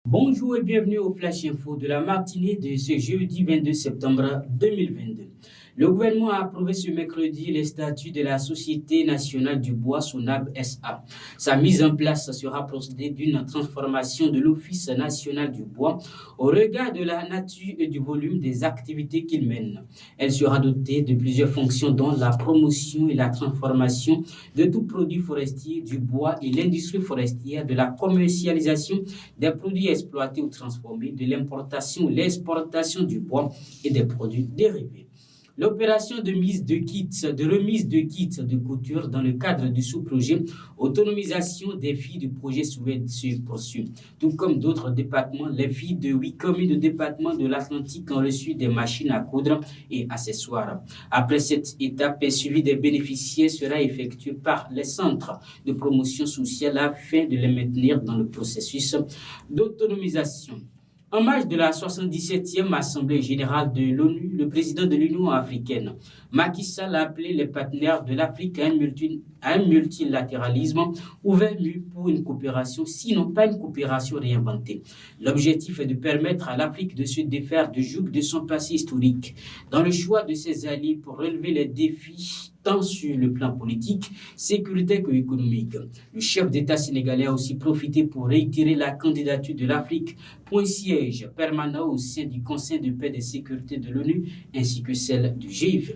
Bonjour et bienvenue au Flash Info de la matinée de ce jeudi 22 septembre 2022. Le gouvernement a approuvé ce mercredi les statuts de la Société nationale du bois SONAB SA. Sa mise en place sera procédée d'une transformation de l'Office national du bois au regard de la nature et du volume des activités qu'il mène. Elle sera dotée de plusieurs fonctions dont la promotion et la transformation de tout produit forestier, du bois et l'industrie forestière, de la commercialisation des produits exploités ou transformés, de l'importation ou l'exportation du bois et des produits dérivés. L'opération de remise de kits de couture dans le cadre du sous-projet autonomisation des filles du projet se poursuit. Tout comme d'autres départements, les filles de 8 communes de département de l'Atlantique ont reçu des machines à coudre et accessoires. Après cette étape, un suivi des bénéficiaires sera effectué par les centres de promotion sociale afin de les maintenir dans le processus d'autonomisation. En marge de la 77e Assemblée générale de l'ONU, le président de l'Union africaine, Macky Sall, a appelé les partenaires de l'Afrique à un multilatéralisme ouvert pour une coopération, sinon pas une coopération réinventée. L'objectif est de permettre à l'Afrique de se défaire du joug de son passé historique dans le choix de ses alliés pour relever les défis tant sur le plan politique, sécuritaire qu'économique. Le chef d'État sénégalais a aussi profité pour réitérer la candidature de l'Afrique pour un siège permanent au sein du Conseil de paix et de sécurité de l'ONU ainsi que celle du G20.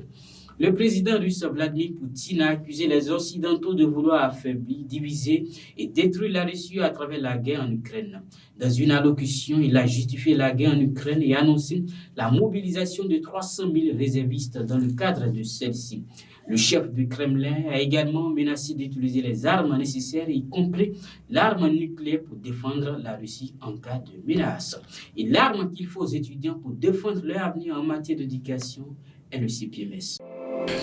Le président russe Vladimir Poutine a accusé les Occidentaux de vouloir affaiblir, diviser et détruire la Russie à travers la guerre en Ukraine. Dans une allocution, il a justifié la guerre en Ukraine et annoncé la mobilisation de 300 000 réservistes dans le cadre de celle-ci. Le chef du Kremlin a également menacé d'utiliser les armes nécessaires, y compris l'arme nucléaire pour défendre la Russie en cas de menace. Et l'arme qu'il faut aux étudiants pour défendre leur avenir en matière d'éducation est le CPMS.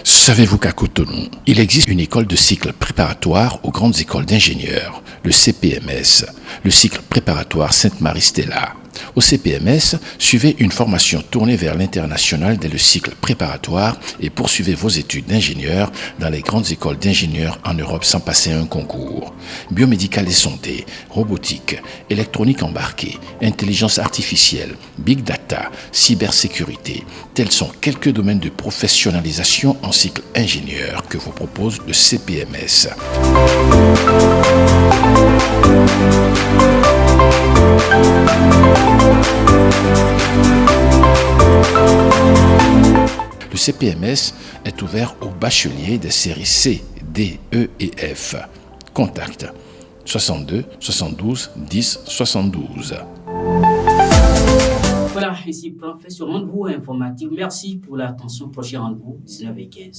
Savez-vous qu'à Cotonou, il existe une école de cycle préparatoire aux grandes écoles d'ingénieurs, le CPMS, le cycle préparatoire Sainte-Marie-Stella. Au CPMS, suivez une formation tournée vers l'international dès le cycle préparatoire et poursuivez vos études d'ingénieur dans les grandes écoles d'ingénieurs en Europe sans passer un concours. Biomédical et santé, robotique, électronique embarquée, intelligence artificielle, big data, cybersécurité, tels sont quelques domaines de professionnalisation en cycle ingénieur que vous propose le CPMS. Le CPMS est ouvert aux bacheliers des séries C, D, E et F. Contact 62 72 10 72. Voilà, ici professeur, rendez-vous informatif. Merci pour l'attention. Prochain rendez-vous 19h15.